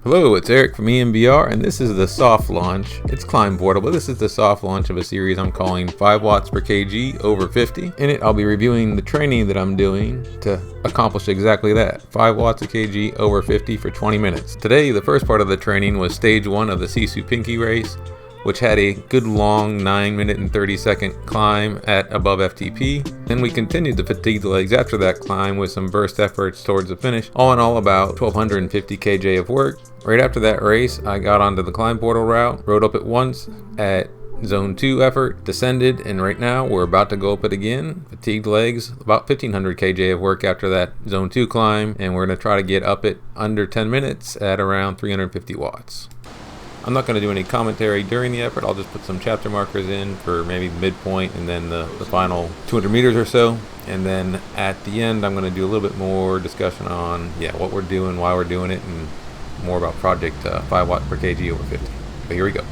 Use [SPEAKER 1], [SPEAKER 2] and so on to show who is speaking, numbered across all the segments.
[SPEAKER 1] Hello, it's Eric from E.M.B.R, and this is the soft launch. It's climb boardable, but this is the soft launch of a series I'm calling 5 watts per kg over 50. In it, I'll be reviewing the training that I'm doing to accomplish exactly that, 5 watts a kg over 50 for 20 minutes. Today, the first part of the training was stage 1 of the Sisu Pinky race, which had a good long 9-minute and 30-second climb at above FTP. Then we continued the fatigue legs after that climb with some burst efforts towards the finish. All in all, about 1250 kj of work. Right after that race, I got onto the climb portal route, rode up it once at zone 2 effort, descended, and right now we're about to go up it again. Fatigued legs, about 1500 kj of work after that zone 2 climb, and we're gonna try to get up it under 10 minutes at around 350 watts. I'm not going to do any commentary during the effort. I'll just put some chapter markers in for maybe midpoint and then the final 200 meters or so. And then at the end, I'm going to do a little bit more discussion on what we're doing, why we're doing it, and more about project 5 watts per kg over 50. But here we go.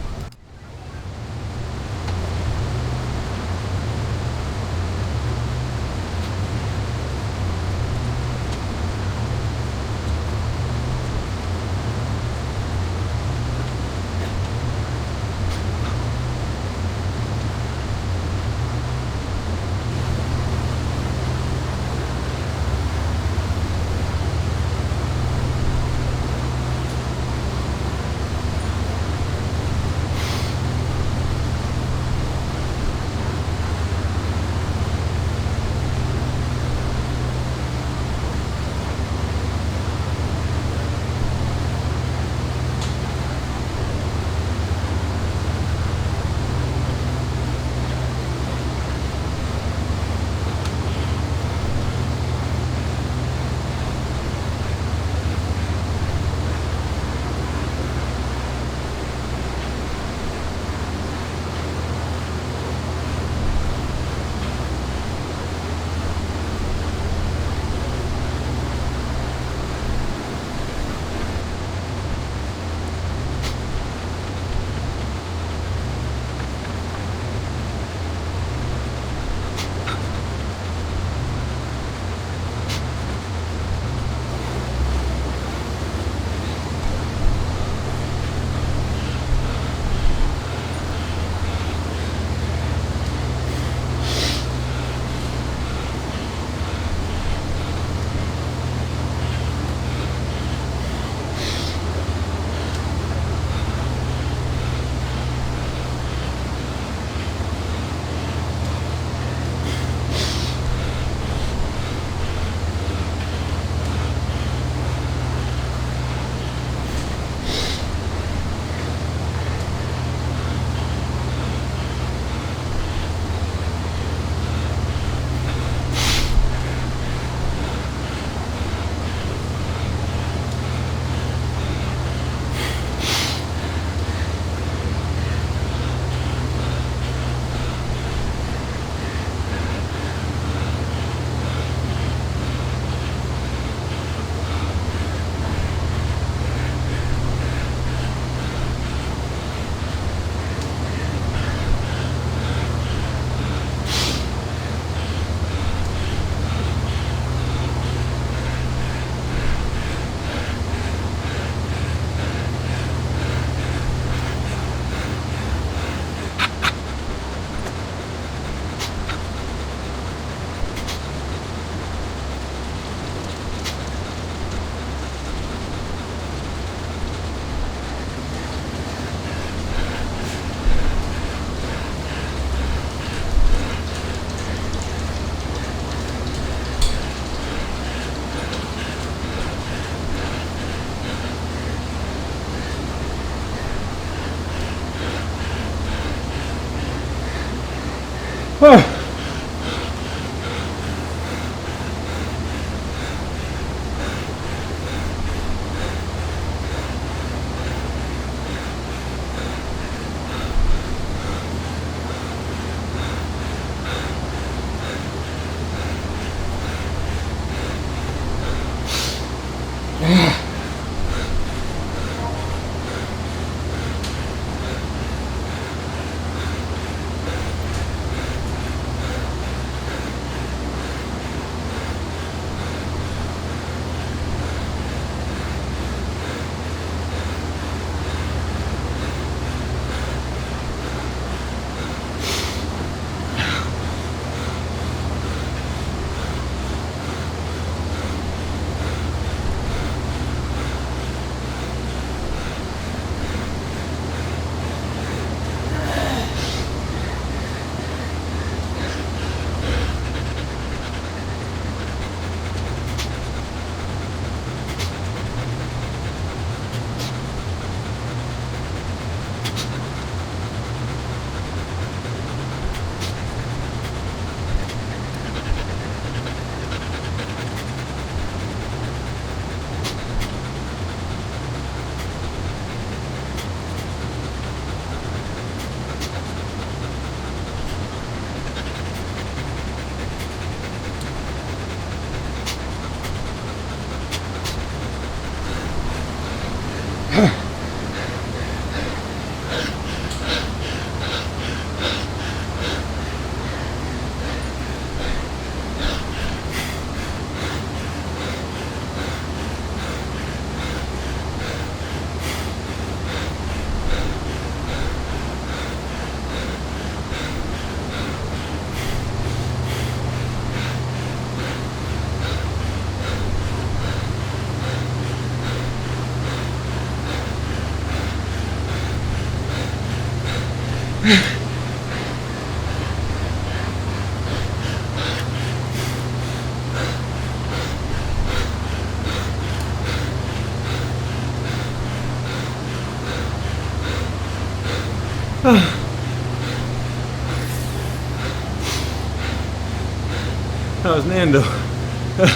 [SPEAKER 2] That was Nando. I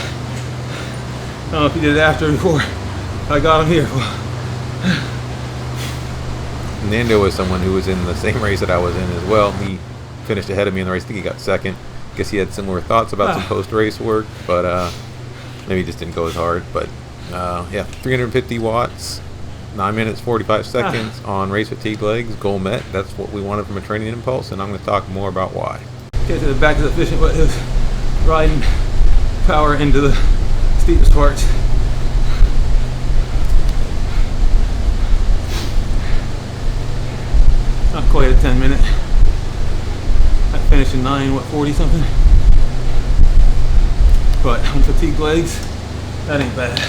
[SPEAKER 2] don't know if he did it after or before I got him here.
[SPEAKER 1] Nando was someone who was in the same race that I was in as well. He finished ahead of me in the race. I think he got second. Guess he had similar thoughts about some post-race work, but maybe he just didn't go as hard. But yeah, 350 watts, 9 minutes 45 seconds on race fatigue legs. Goal met. That's what we wanted from a training impulse, and I'm going to talk more about why.
[SPEAKER 2] Get to the back of the efficient, but it was riding power into the steepest parts. Not quite a 10-minute. I finished in 40 something. But on fatigue legs, that ain't bad.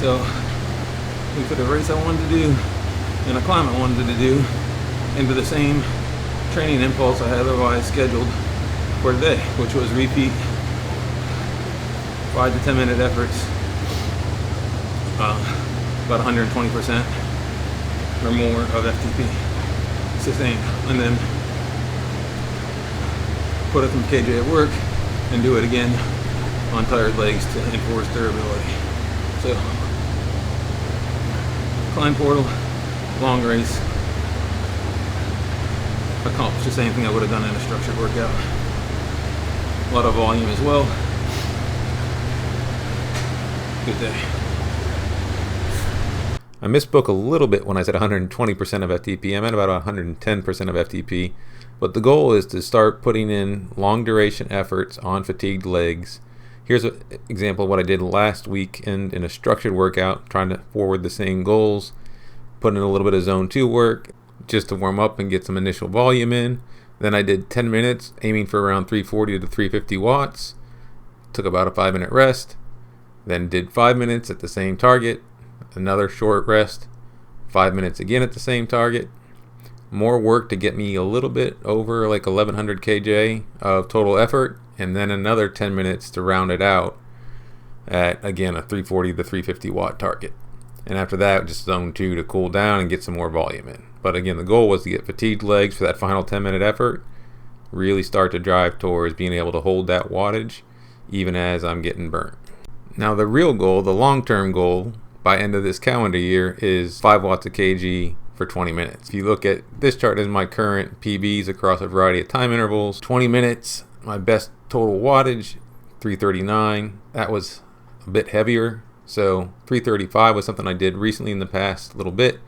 [SPEAKER 2] So we put a race I wanted to do and a climb I wanted to do into the same training impulse I had otherwise scheduled for today, which was repeat 5 to 10 minute efforts, about 120% or more of FTP sustained, and then put up some KJ at work and do it again on tired legs to enforce durability. So climb portal, long race, accomplished the same thing I would have done in a structured workout. A lot of volume as well. Good day.
[SPEAKER 1] I misspoke a little bit when I said 120% of FTP. I meant about 110% of FTP. But the goal is to start putting in long duration efforts on fatigued legs. Here's an example of what I did last weekend in a structured workout, trying to forward the same goals, putting in a little bit of zone 2 work just to warm up and get some initial volume in. Then I did 10 minutes, aiming for around 340 to 350 watts. Took about a 5-minute rest. Then did 5 minutes at the same target. Another short rest. 5 minutes again at the same target. More work to get me a little bit over like 1100 kJ of total effort. And then another 10 minutes to round it out at, again, a 340 to 350 watt target. And after that, just zone 2 to cool down and get some more volume in. But again, the goal was to get fatigued legs for that final 10-minute effort. Really start to drive towards being able to hold that wattage even as I'm getting burnt. Now the real goal, the long-term goal by end of this calendar year is 5 watts a kg for 20 minutes. If you look at this chart as my current PBs across a variety of time intervals, 20 minutes, my best total wattage, 339. That was a bit heavier. So 335 was something I did recently in the past little bit.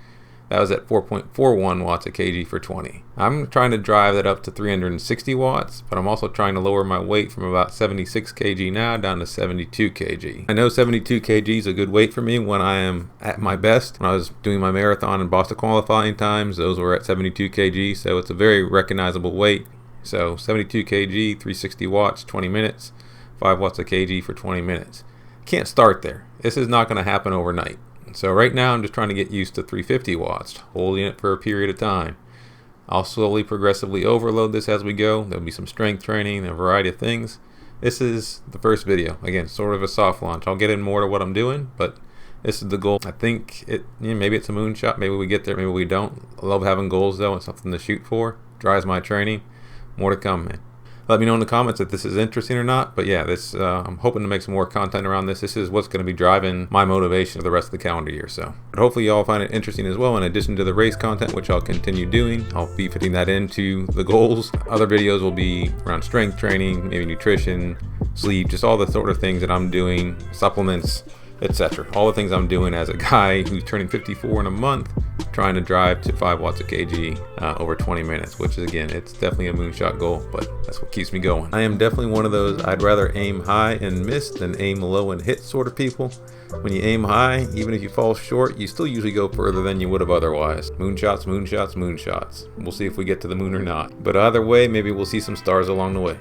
[SPEAKER 1] That was at 4.41 watts a kg for 20. I'm trying to drive that up to 360 watts, but I'm also trying to lower my weight from about 76 kg now down to 72 kg. I know 72 kg is a good weight for me when I am at my best. When I was doing my marathon and Boston qualifying times, those were at 72 kg, so it's a very recognizable weight. So 72 kg, 360 watts, 20 minutes, 5 watts a kg for 20 minutes. Can't start there. This is not going to happen overnight. So right now I'm just trying to get used to 350 watts, holding it for a period of time. I'll slowly, progressively overload this as we go. There'll be some strength training and a variety of things. This is the first video. Again, sort of a soft launch. I'll get in more to what I'm doing, but this is the goal. I think maybe it's a moonshot. Maybe we get there, maybe we don't. I love having goals though and something to shoot for. Drives my training. More to come, man. Let me know in the comments if this is interesting or not. But yeah, I'm hoping to make some more content around this. This is what's going to be driving my motivation for the rest of the calendar year. So but hopefully y'all find it interesting as well. In addition to the race content, which I'll continue doing, I'll be fitting that into the goals. Other videos will be around strength training, maybe nutrition, sleep, just all the sort of things that I'm doing, supplements, etc. All the things I'm doing as a guy who's turning 54 in a month, trying to drive to 5 watts a kg over 20 minutes, which is, again, it's definitely a moonshot goal, but that's what keeps me going. I am definitely one of those I'd rather aim high and miss than aim low and hit sort of people. When you aim high, even if you fall short, you still usually go further than you would have otherwise. Moonshots, moonshots, moonshots. We'll see if we get to the moon or not. But either way, maybe we'll see some stars along the way.